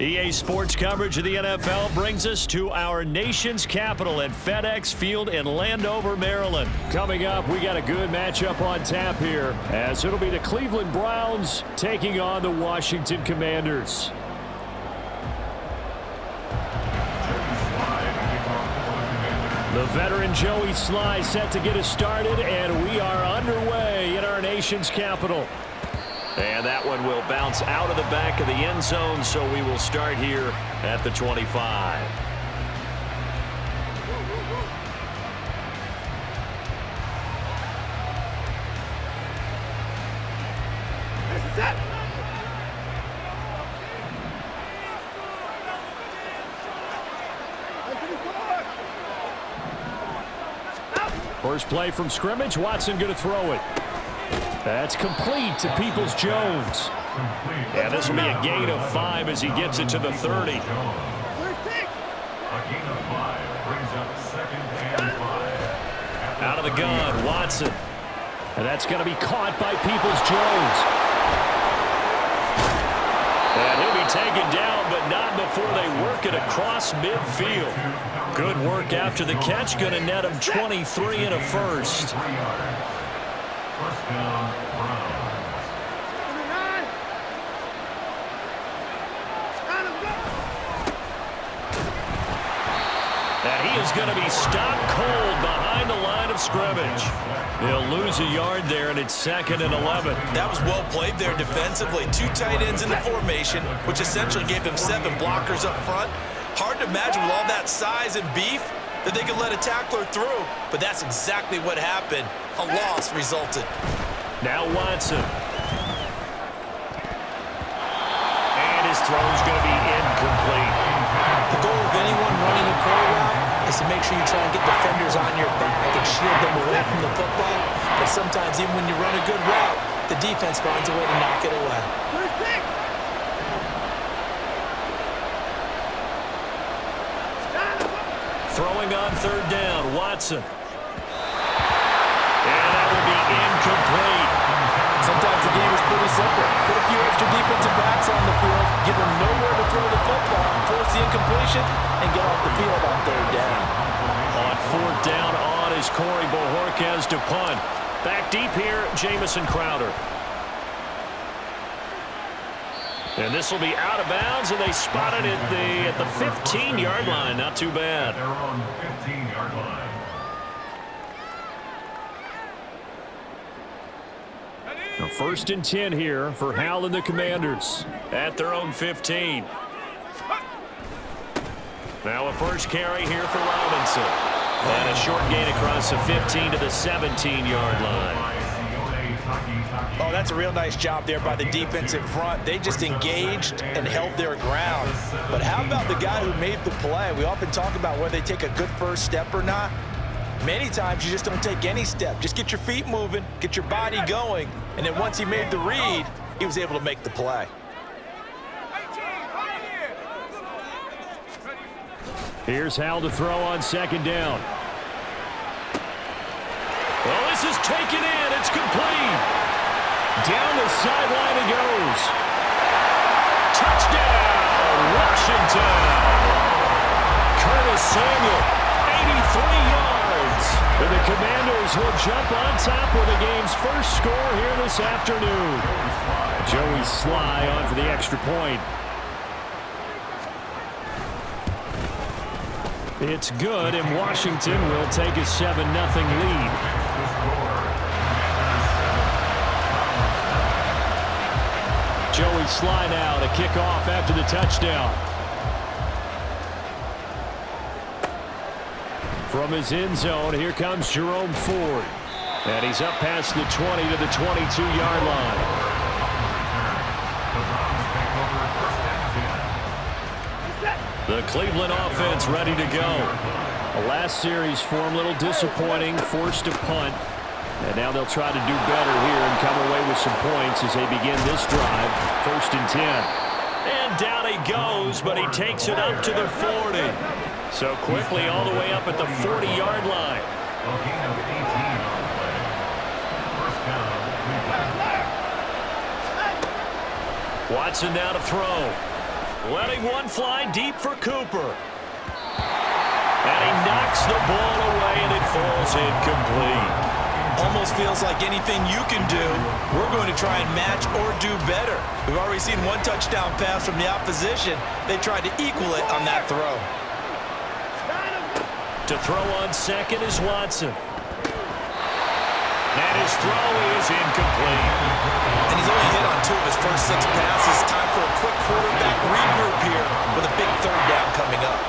EA Sports coverage of the NFL brings us to our nation's capital at FedEx Field in Landover, Maryland. Coming up, we got a good matchup on tap here, as it'll be the Cleveland Browns taking on the Washington Commanders. The veteran Joey Sly set to get us started, and we are underway in our nation's capital. And that one will bounce out of the back of the end zone, so we will start here at the 25. First play from scrimmage, Watson going to throw it. That's complete to Peoples-Jones. Yeah, this will be a gain of 5 as he gets it to the 30. A gain of 5 brings up 2nd and 5. Out of the gun, Watson. And that's going to be caught by Peoples-Jones. And he'll be taken down, but not before they work it across midfield. Good work after the catch. Going to net him 23 and a first. First down, Browns. And he is going to be stopped cold behind the line of scrimmage. He'll lose a yard there, and it's 2nd and 11. That was well played there defensively. 2 tight ends in the formation, which essentially gave them 7 blockers up front. Hard to imagine with all that size and beef that they could let a tackler through, but that's exactly what happened. A loss resulted. Now Watson. And his throw's going to be incomplete. The goal of anyone running a curl route is to make sure you try and get defenders on your back and shield them away from the football. But sometimes even when you run a good route, the defense finds a way to knock it away. Throwing on 3rd down, Watson. And that will be incomplete. Sometimes the game is pretty simple. Put a few extra defensive backs on the field, give them nowhere to throw the football, force the incompletion, and get off the field on 3rd down. On 4th down on is Corey Bojorquez to punt. Back deep here, Jamison Crowder. And this will be out of bounds, and they spotted it at the 15-yard line. Not too bad. They're on the 15-yard line. Now 1st and 10 here for Hal and the Commanders at their own 15. Now a first carry here for Robinson. And a short gain across the 15 to the 17-yard line. Oh, that's a real nice job there by the defensive front. They just engaged and held their ground. But how about the guy who made the play? We often talk about whether they take a good first step or not. Many times you just don't take any step. Just get your feet moving, get your body going, and then once he made the read, he was able to make the play. Here's Hal to throw on 2nd down. Well, this is taken in. It's complete. Down the sideline it goes. Touchdown, Washington. Curtis Samuel, 83 yards. And the Commanders will jump on top with the game's first score here this afternoon. Joey Sly on for the extra point. It's good, and Washington will take a 7-0 lead. Joey Sly now to kick off after the touchdown. From his end zone, here comes Jerome Ford. And he's up past the 20 to the 22-yard line. The Cleveland offense ready to go. The last series for him, a little disappointing, forced to punt. And now they'll try to do better here and come away with some points as they begin this drive. 1st and 10. And down he goes, but he takes it up to the 40. So quickly all the way up at the 40-yard line. A gain of 18 on the play. First down, Cleveland. Watson now to throw. Letting one fly deep for Cooper. And he knocks the ball away, and it falls incomplete. Almost feels like anything you can do, we're going to try and match or do better. We've already seen one touchdown pass from the opposition. They tried to equal it on that throw. To throw on second is Watson. And his throw is incomplete. And he's only hit on 2 of his first 6 passes. Time for a quick quarterback regroup here with a big third down coming up.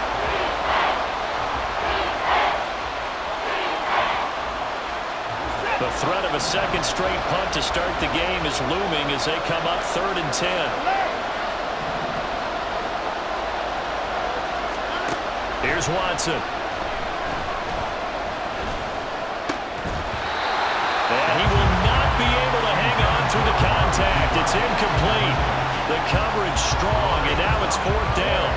The threat of a second straight punt to start the game is looming as they come up 3rd and 10. Here's Watson. And he will not be able to hang on through the contact. It's incomplete. The coverage strong, and now it's 4th down.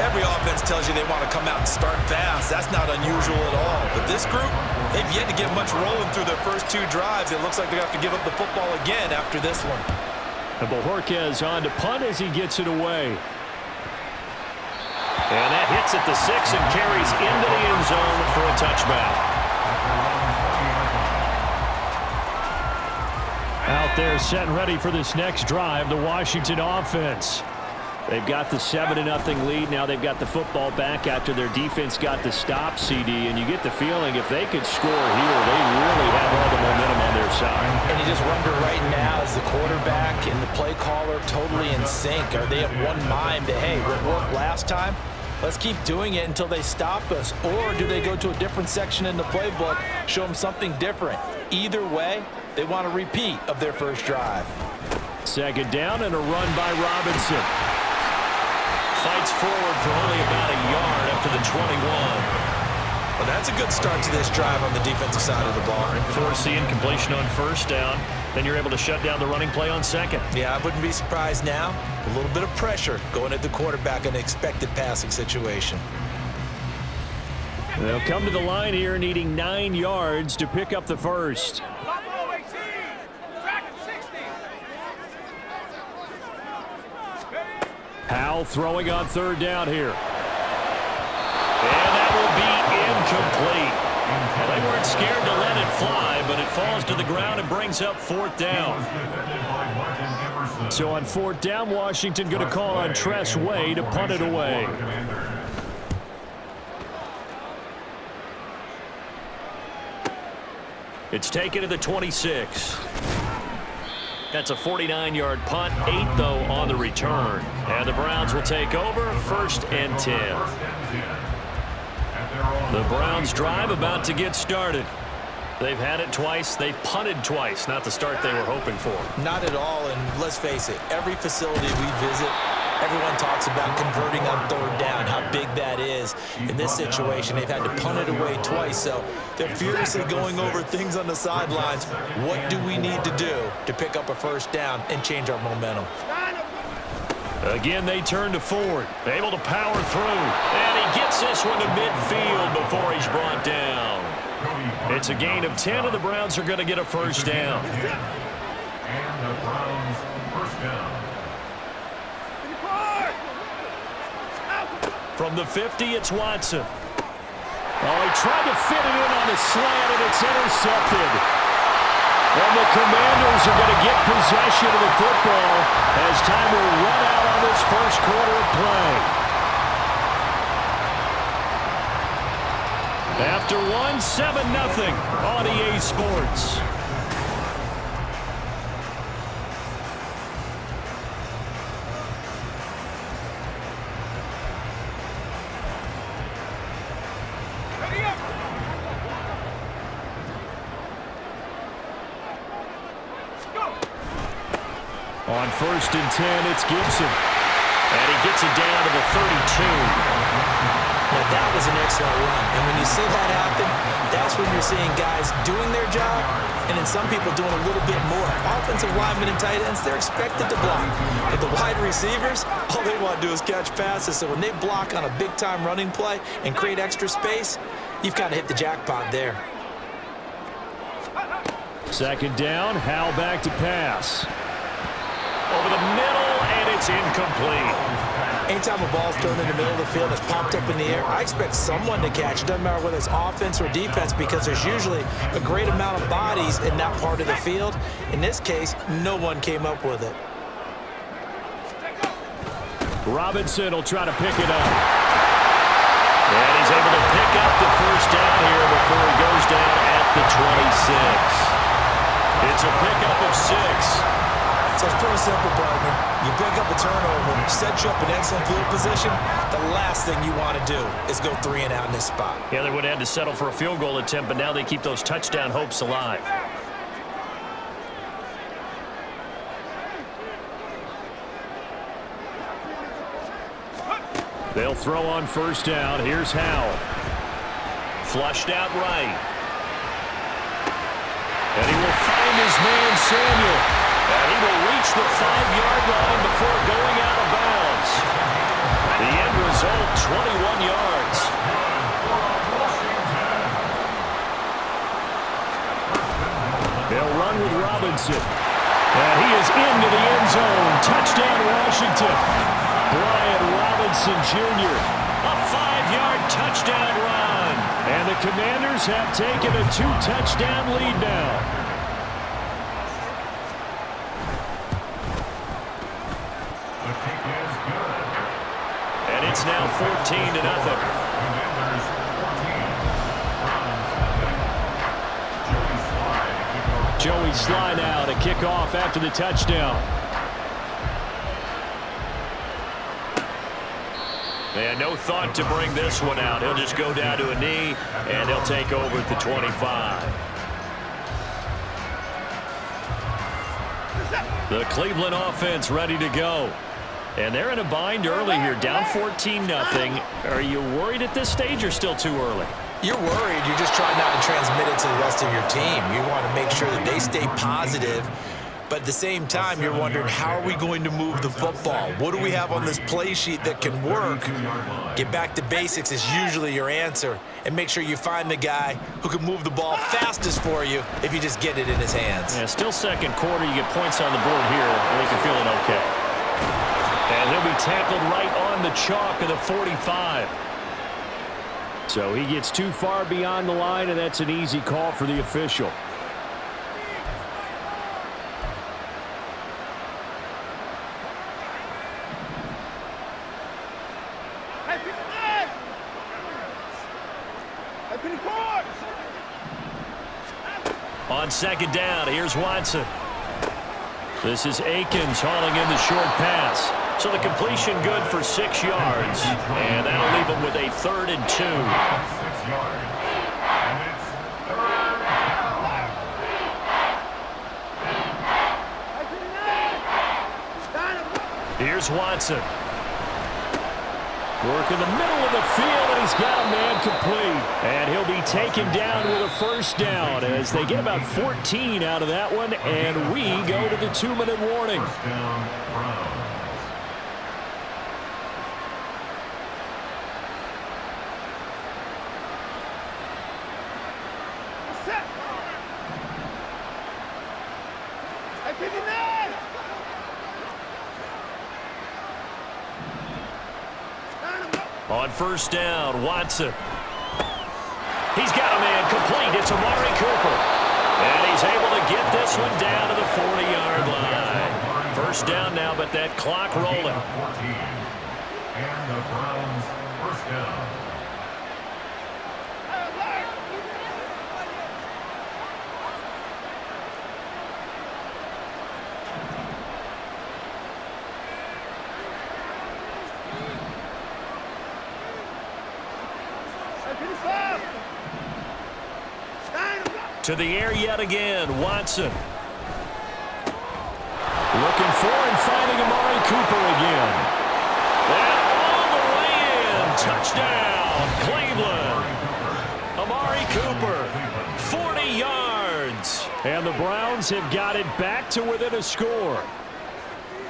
Every offense tells you they want to come out and start fast. That's not unusual at all. But this group, they've yet to get much rolling through their first 2 drives. It looks like they have to give up the football again after this one. And Bojorquez on to punt as he gets it away. And that hits at the 6 and carries into the end zone for a touchback. Out there set and ready for this next drive, the Washington offense. They've got the 7-0 lead. Now they've got the football back after their defense got the stop, CD. And you get the feeling if they could score here, they really have all the momentum on their side. And you just wonder right now, is the quarterback and the play caller totally in sync? Are they of one mind that, hey, what worked last time? Let's keep doing it until they stop us. Or do they go to a different section in the playbook, show them something different? Either way, they want a repeat of their first drive. 2nd down and a run by Robinson. Fights forward for only about a yard up to the 21. Well, that's a good start to this drive on the defensive side of the ball. Force the incompletion on 1st down. Then you're able to shut down the running play on 2nd. Yeah, I wouldn't be surprised now. A little bit of pressure going at the quarterback in an expected passing situation. They'll come to the line here needing 9 yards to pick up the first. Powell throwing on 3rd down here. And that will be incomplete. They weren't scared to let it fly, but it falls to the ground and brings up 4th down. So on 4th down, Washington going to call on Tress Way to punt it away. It's taken to the 26. That's a 49-yard punt, 8 though on the return. And the Browns will take over 1st and 10. The Browns drive about to get started. They've had it twice. They've punted twice. Not the start they were hoping for. Not at all, and let's face it, every facility we visit, everyone talks about converting on 3rd down, how big that is. In this situation, they've had to punt it away twice, so they're furiously going over things on the sidelines. What do we need to do to pick up a 1st down and change our momentum? Again, they turn to Ford, able to power through, and he gets this one to midfield before he's brought down. It's a gain of 10, and the Browns are going to get a 1st down. And the Browns 1st down. From the 50, it's Watson. Oh, he tried to fit it in on the slant, and it's intercepted. And the Commanders are going to get possession of the football as time will run out on this first quarter of play. After 7-0 on EA Sports. On 1st and 10, it's Gibson. And he gets it down to the 32. Now, that was an excellent run. And when you see that happen, that's when you're seeing guys doing their job and then some people doing a little bit more. Offensive linemen and tight ends, they're expected to block. But the wide receivers, all they want to do is catch passes. So when they block on a big-time running play and create extra space, you've got to hit the jackpot there. 2nd down, Howell back to pass. Over the middle, and It's incomplete. Anytime a ball's thrown in the middle of the field and it's popped up in the air, I expect someone to catch it. Doesn't matter whether it's offense or defense, because there's usually a great amount of bodies in that part of the field. In this case, no one came up with it. Robinson will try to pick it up. And he's able to pick up the first down here before he goes down at the 26. It's a pickup of 6. So it's pretty simple, partner. You pick up a turnover, set you up in excellent field position. The last thing you want to do is go 3 and out in this spot. Yeah, they would have had to settle for a field goal attempt, but now they keep those touchdown hopes alive. They'll throw on first down. Here's Howell. Flushed out right. And he will find his man, Samuel. And he will reach the 5-yard line before going out of bounds. The end result, 21 yards. They'll run with Robinson. And he is into the end zone. Touchdown, Washington. Brian Robinson Jr. A 5-yard touchdown run. And the Commanders have taken a 2-touchdown lead now. And it's now 14-0. Joey Sly now to kick off after the touchdown. And no thought to bring this one out. He'll just go down to a knee, and he'll take over at the 25. The Cleveland offense ready to go. And they're in a bind early here, down 14-0. Are you worried at this stage or still too early? You're worried. You're just trying not to transmit it to the rest of your team. You want to make sure that they stay positive. But at the same time, you're wondering, how are we going to move the football? What do we have on this play sheet that can work? Get back to basics is usually your answer. And make sure you find the guy who can move the ball fastest for you if you just get it in his hands. Yeah, still second quarter. You get points on the board here. I think you're feeling okay. And he'll be tackled right on the chalk of the 45. So he gets too far beyond the line, and that's an easy call for the official. On second down, here's Watson. This is Akins hauling in the short pass. So the completion good for 6 yards. And that'll leave him with a 3rd and 2. 6 yards. And it's 3rd and 5. Here's Watson. Work in the middle of the field, and he's got a man complete. And he'll be taken down with a first down as they get about 14 out of that one. And we go to the 2-minute warning. First down, Browns. On first down, Watson. He's got a man complete. It's Amari Cooper. And he's able to get this one down to the 40-yard line. First down now, but that clock rolling. 14. And the Browns first down. To the air yet again, Watson. Looking for and finding Amari Cooper again. And all the way in. Touchdown, Cleveland. Amari Cooper, 40 yards. And the Browns have got it back to within a score.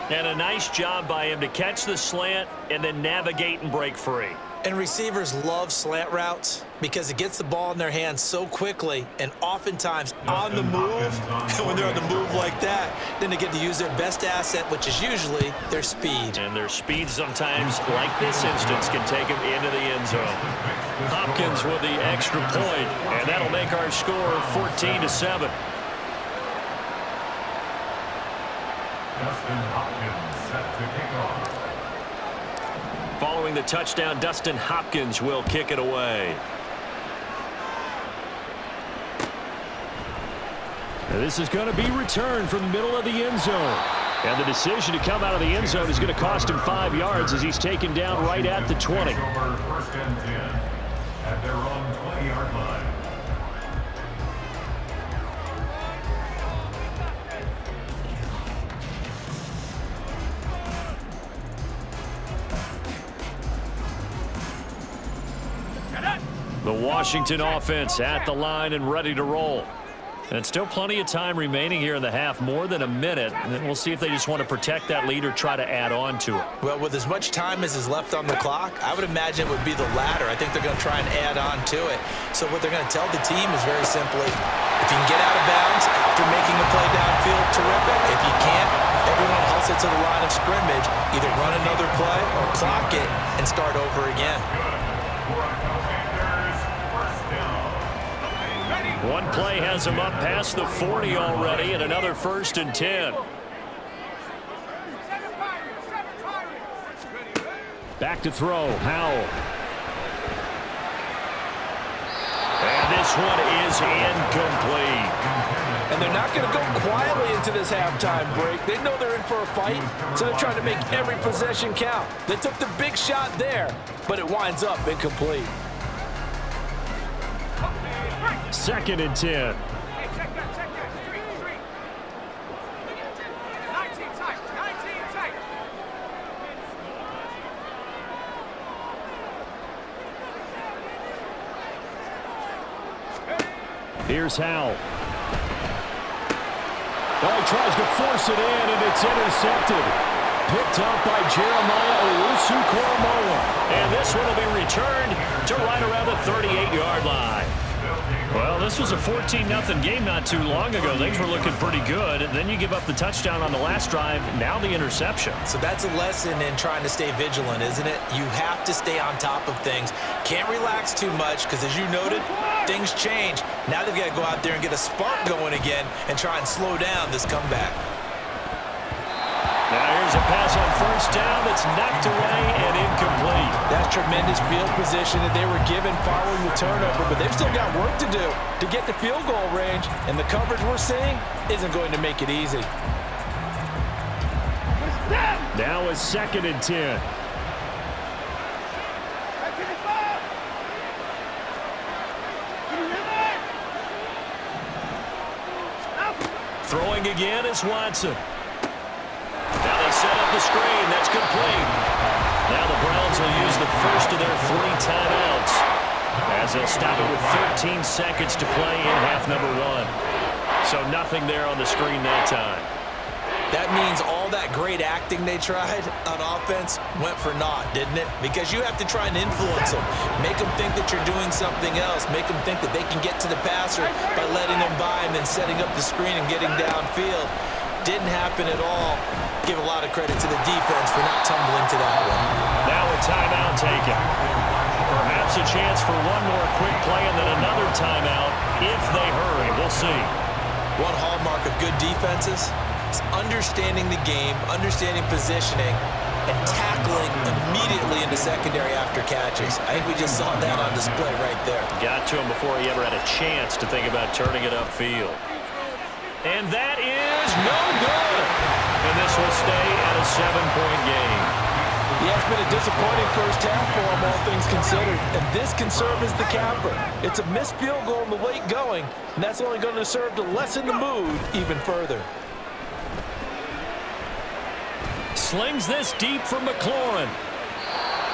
And a nice job by him to catch the slant and then navigate and break free. And receivers love slant routes because it gets the ball in their hands so quickly and oftentimes on the move. And when they're on the move like that, then they get to use their best asset, which is usually their speed. And their speed sometimes, like this instance, can take them into the end zone. Hopkins with the extra point, and that'll make our score 14-7. Dustin Hopkins set to kick off. Following the touchdown, Dustin Hopkins will kick it away. And this is going to be returned from the middle of the end zone. And the decision to come out of the end zone is going to cost him 5 yards as he's taken down right at the 20. Over first and 10 at their own 20-yard line. The Washington offense at the line and ready to roll. And still plenty of time remaining here in the half, more than a minute. And then we'll see if they just want to protect that lead or try to add on to it. Well, with as much time as is left on the clock, I would imagine it would be the latter. I think they're going to try and add on to it. So what they're going to tell the team is very simply, if you can get out of bounds after making a play downfield, terrific. If you can't, everyone hustle to the line of scrimmage, either run another play or clock it and start over again. One play has him up past the 40 already, and another 1st and 10. Back to throw, Howell. And this one is incomplete. And they're not going to go quietly into this halftime break. They know they're in for a fight, so they're trying to make every possession count. They took the big shot there, but it winds up incomplete. 2nd and 10. Here's Howell. Oh, he tries to force it in, and it's intercepted. Picked up by Jeremiah Owusu-Koramoah. And this one will be returned to right around the 38-yard line. Well, this was a 14-0 game not too long ago. Things were looking pretty good. And then you give up the touchdown on the last drive. Now the interception. So that's a lesson in trying to stay vigilant, isn't it? You have to stay on top of things. Can't relax too much because, as you noted, things change. Now they've got to go out there and get a spark going again and try and slow down this comeback. Now here's a pass on 1st down that's knocked away and incomplete. That's tremendous field position that they were given following the turnover, but they've still got work to do to get the field goal range, and the coverage we're seeing isn't going to make it easy. Now is 2nd and 10. Throwing again is Watson. Now they set up the screen. That's complete. Now the Browns will use the first of their 3 timeouts as they'll stop it with 13 seconds to play in half number 1. So nothing there on the screen that time. That means all that great acting they tried on offense went for naught, didn't it? Because you have to try and influence them. Make them think that you're doing something else. Make them think that they can get to the passer by letting them by and then setting up the screen and getting downfield. Didn't happen at all. Give a lot of credit to the defense for not tumbling to that one. Now a timeout taken. Perhaps a chance for one more quick play and then another timeout if they hurry. We'll see. One hallmark of good defenses is understanding the game, understanding positioning, and tackling immediately into secondary after catches. I think we just saw that on display right there. Got to him before he ever had a chance to think about turning it upfield. And that is no good. And this will stay at a 7-point game. Yeah, it's been a disappointing first half for him, all things considered. And this can serve as the capper. It's a missed field goal in the late going, and that's only going to serve to lessen the mood even further. Slings this deep for McLaurin.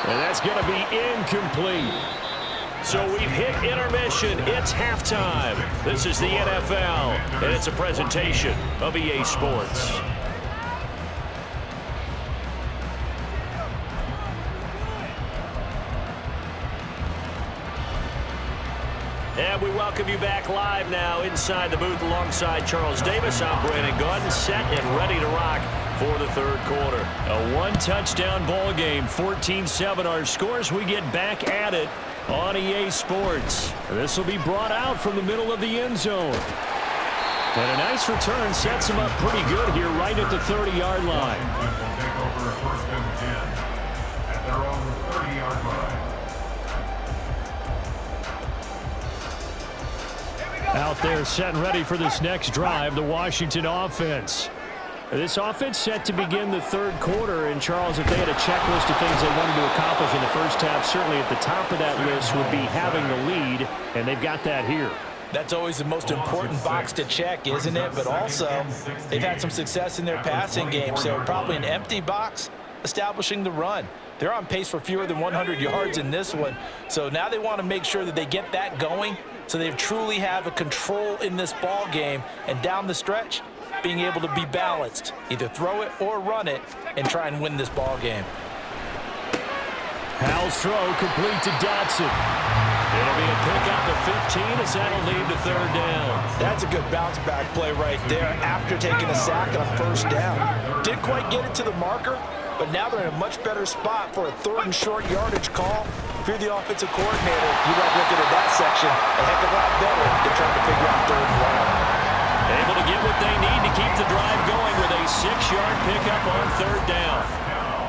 And that's going to be incomplete. So we've hit intermission. It's halftime. This is the NFL, and it's a presentation of EA Sports. And we welcome you back live now inside the booth alongside Charles Davis. I'm Brandon Gordon, set and ready to rock for the third quarter. A one-touchdown ball game, 14-7 our scores. We get back at it on EA Sports. This will be brought out from the middle of the end zone. And a nice return sets him up pretty good here right at the 30-yard line. Will take over first and 10 at their own 30-yard line. Out there set and ready for this next drive, the Washington offense. This offense set to begin the third quarter, and Charles, if they had a checklist of things they wanted to accomplish in the first half, certainly at the top of that list would be having the lead, and they've got that here. That's always the most important box to check, isn't it? But also, they've had some success in their passing game, so probably an empty box establishing the run. They're on pace for fewer than 100 yards in this one, so now they want to make sure that they get that going so they truly have a control in this ball game, and down the stretch, being able to be balanced, either throw it or run it, and try and win this ball game. Howell's throw complete to Dotson. It'll be a pickup of 15 as that'll lead to third down. That's a good bounce back play right there after taking a sack on a first down. Didn't quite get it to the marker, but now they're in a much better spot for a third and short yardage call. If you're the offensive coordinator, you like looking at that section a heck of a lot better than trying to figure out third and long. Able to get what they need to keep the drive going with a 6-yard pickup on third down.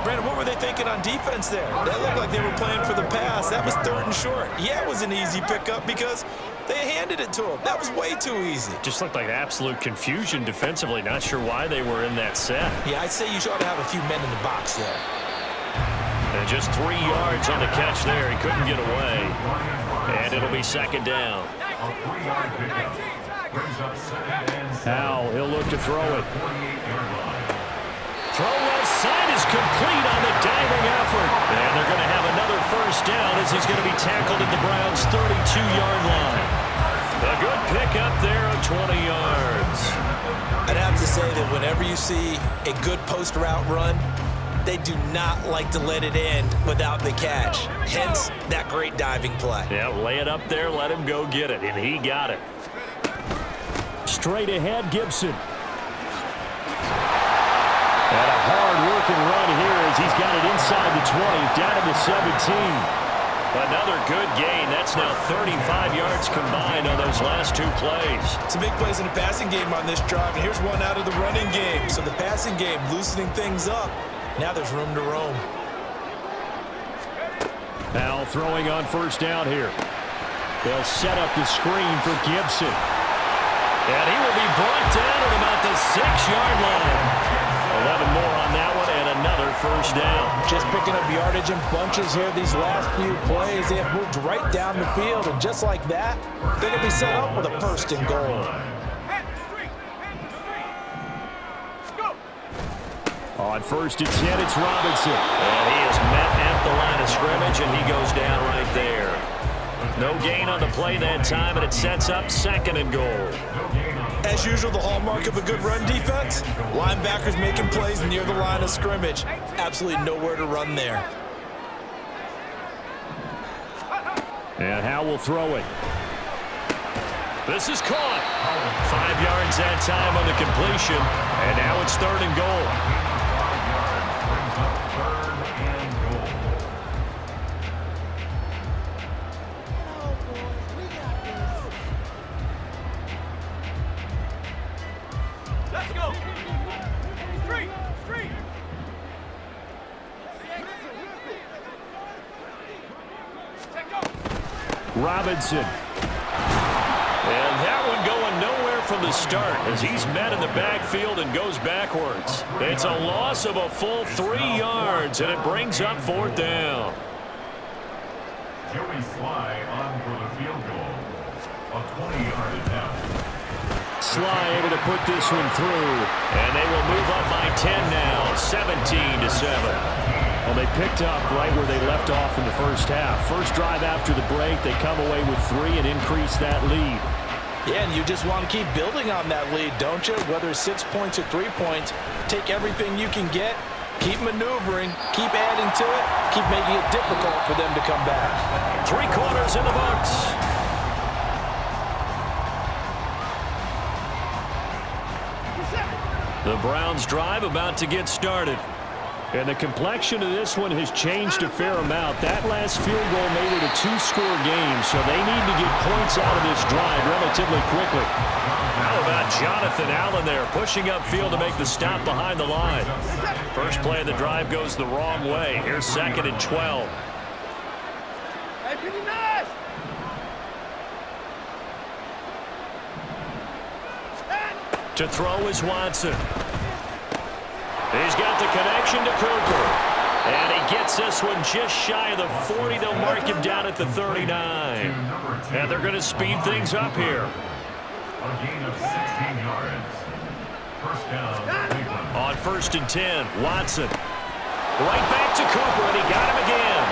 Brandon, what were they thinking on defense there? That looked like they were playing for the pass. That was third and short. Yeah, it was an easy pickup because they handed it to him. That was way too easy. Just looked like absolute confusion defensively. Not sure why they were in that set. Yeah, I'd say you ought to have a few men in the box there. And just 3 yards on the catch there. He couldn't get away. And it'll be second down. A 3-yard pickup brings up second and 7. Howell, he'll look to throw it. 48-yard line. Throw left side is complete on the diving effort. And they're going to have another first down as he's going to be tackled at the Browns' 32-yard line. A good pickup there of 20 yards. I'd have to say that whenever you see a good post route run, they do not like to let it end without the catch. Hence, that great diving play. Yeah, lay it up there, let him go get it, and he got it. Straight ahead, Gibson. And a hard-working run here as he's got it inside the 20, down to the 17. Another good gain. That's now 35 yards combined on those last 2 plays. Some big plays in the passing game on this drive, and here's one out of the running game. So the passing game loosening things up. Now there's room to roam. Now throwing on first down here. They'll set up the screen for Gibson. And he will be brought down at about the 6-yard line. 11 more on that one and another first down. Just picking up yardage in bunches here these last few plays. They have moved right down the field, and just like that, they're going to be set up with a first and goal. On first and 10, it's Robinson. And he is met at the line of scrimmage, and he goes down right there. No gain on the play that time, and it sets up second and goal. As usual, the hallmark of a good run defense, linebackers making plays near the line of scrimmage. Absolutely nowhere to run there. And Howell will throw it. This is caught. 5 yards that time on the completion, and now it's third and goal. Robinson. And that one going nowhere from the start as he's met in the backfield and goes backwards. It's a loss of a full 3 yards, and it brings up fourth down. Joey Sly on for the field goal. A 20-yard attempt. Sly able to put this one through, and they will move up by 10 now, 17-7. Well, they picked up right where they left off in the first half. First drive after the break, they come away with 3 and increase that lead. Yeah, and you just want to keep building on that lead, don't you? Whether it's 6 points or 3 points, take everything you can get, keep maneuvering, keep adding to it, keep making it difficult for them to come back. 3 quarters in the books. The Browns drive about to get started. And the complexion of this one has changed a fair amount. That last field goal made it a two-score game, so they need to get points out of this drive relatively quickly. How about Jonathan Allen there, pushing upfield to make the stop behind the line. First play of the drive goes the wrong way. Here's 2nd and 12. To throw is Watson. He's got the connection to Cooper. And he gets this one just shy of the 40. They'll mark him down at the 39. And they're going to speed things up here. A gain of 16 yards. First down, Cleveland. On 1st and 10, Watson. Right back to Cooper, and he got him again.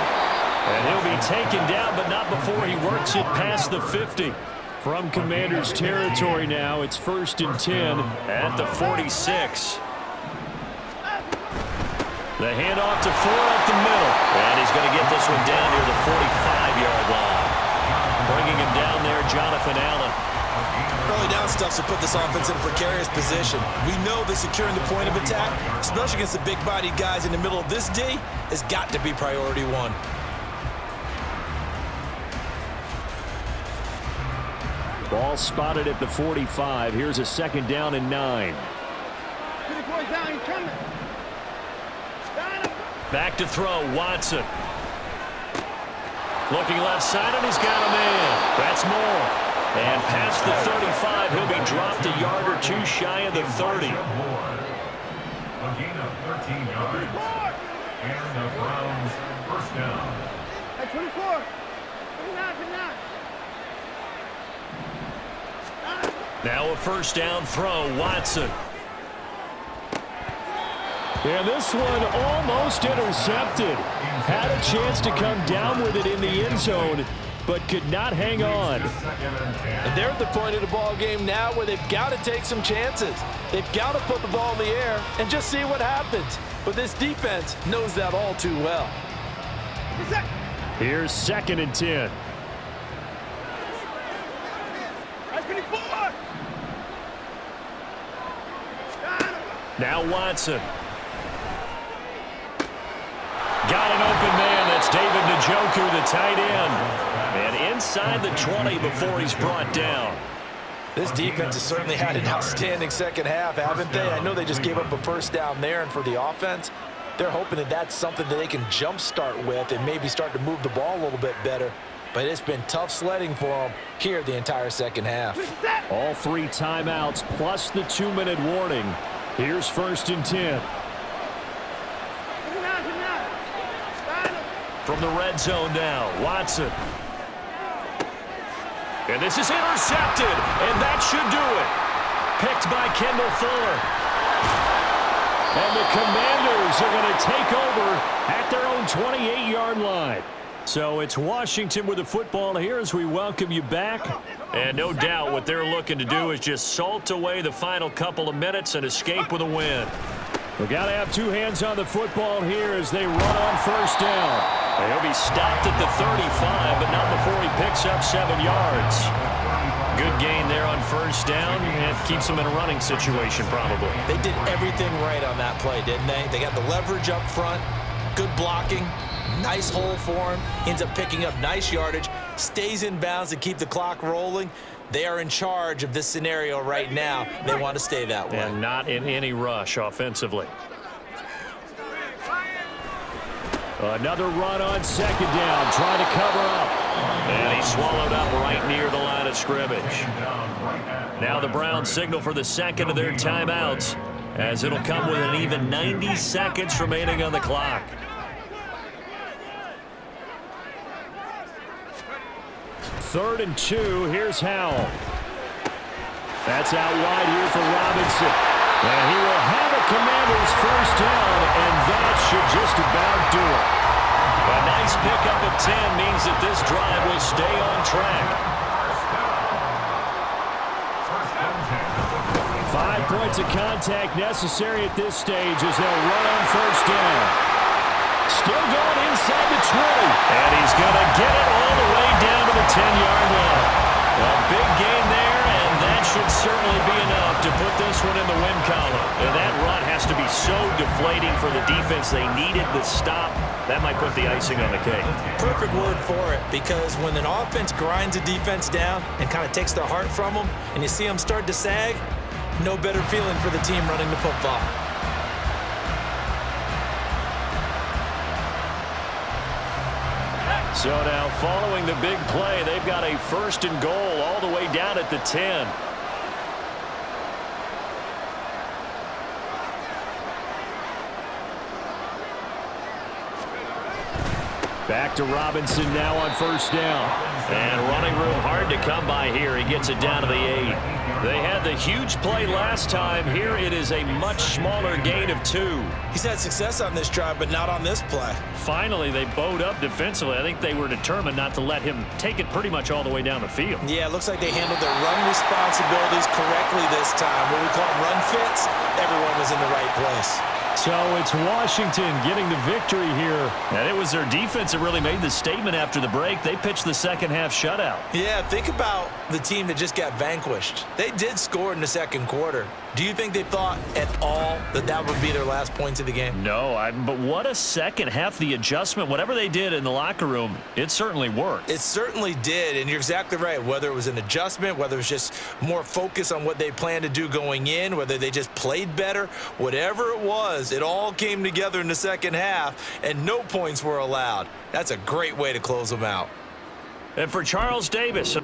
And he'll be taken down, but not before he works it past the 50. From Commanders territory now, it's 1st and 10 at the 46. The handoff to Ford up the middle. And he's going to get this one down near the 45-yard line. Bringing him down there, Jonathan Allen. Early down stuff to put this offense in a precarious position. We know that securing the point of attack, especially against the big-bodied guys in the middle of this D, has got to be priority one. Ball spotted at the 45. Here's a 2nd down and 9. Back to throw, Watson. Looking left side, and he's got a man. That's more. And past the 35, he'll be dropped a yard or two shy of the 30. A gain of 13 yards. And the Browns first down. At 24. 29. Now a 1st down throw, Watson. And this one almost intercepted. Had a chance to come down with it in the end zone, but could not hang on. And they're at the point of the ball game now where they've got to take some chances. They've got to put the ball in the air and just see what happens. But this defense knows that all too well. Here's 2nd and 10. Now Watson. Got an open man. That's David Njoku, the tight end. And inside the 20 before he's brought down. This defense has certainly had an outstanding second half, haven't they? I know they just gave up a 1st down there, and for the offense, they're hoping that that's something that they can jumpstart with and maybe start to move the ball a little bit better. But it's been tough sledding for them here the entire second half. All 3 timeouts plus the 2-minute warning. Here's 1st and 10. From the red zone now, Watson. And this is intercepted, and that should do it. Picked by Kendall Fuller. And the Commanders are going to take over at their own 28-yard line. So it's Washington with the football here as we welcome you back. And no doubt what they're looking to do is just salt away the final couple of minutes and escape with a win. We've got to have 2 hands on the football here as they run on 1st down. And he'll be stopped at the 35, but not before he picks up 7 yards. Good gain there on 1st down, and keeps them in a running situation probably. They did everything right on that play, didn't they? They got the leverage up front, good blocking, nice hole for him, ends up picking up nice yardage, stays in bounds to keep the clock rolling. They are in charge of this scenario right now. They want to stay that way. And not in any rush offensively. Another run on 2nd down, trying to cover up. And he's swallowed up right near the line of scrimmage. Now the Browns signal for the 2nd of their timeouts, as it'll come with an even 90 seconds remaining on the clock. Third and 2, here's Howell. That's out wide here for Robinson. And he will have a Commanders 1st down, and that should just about do it. A nice pickup of 10 means that this drive will stay on track. 5 points of contact necessary at this stage as they'll run on 1st down. Still going inside the 20. And he's going to get it all the way down to the 10-yard line. A big gain there, and that should certainly be enough to put this one in the win column. And that run has to be so deflating for the defense. They needed the stop. That might put the icing on the cake. Perfect word for it, because when an offense grinds a defense down and kind of takes their heart from them, and you see them start to sag, no better feeling for the team running the football. So now following the big play, they've got a 1st and goal all the way down at the 10. Back to Robinson now on 1st down. And running room hard to come by here. He gets it down to the 8. They had the huge play last time. Here it is a much smaller gain of 2. He's had success on this drive, but not on this play. Finally, they bowed up defensively. I think they were determined not to let him take it pretty much all the way down the field. Yeah, it looks like they handled their run responsibilities correctly this time. What we call run fits, everyone was in the right place. So it's Washington getting the victory here. And it was their defense that really made the statement after the break. They pitched the second half shutout. Yeah, think about the team that just got vanquished. They did score in the second quarter. Do you think they thought at all that that would be their last points of the game? No, but what a second half. The adjustment, whatever they did in the locker room, it certainly worked. It certainly did, and you're exactly right. Whether it was an adjustment, whether it was just more focus on what they planned to do going in, whether they just played better, whatever it was, it all came together in the second half, and no points were allowed. That's a great way to close them out. And for Charles Davis,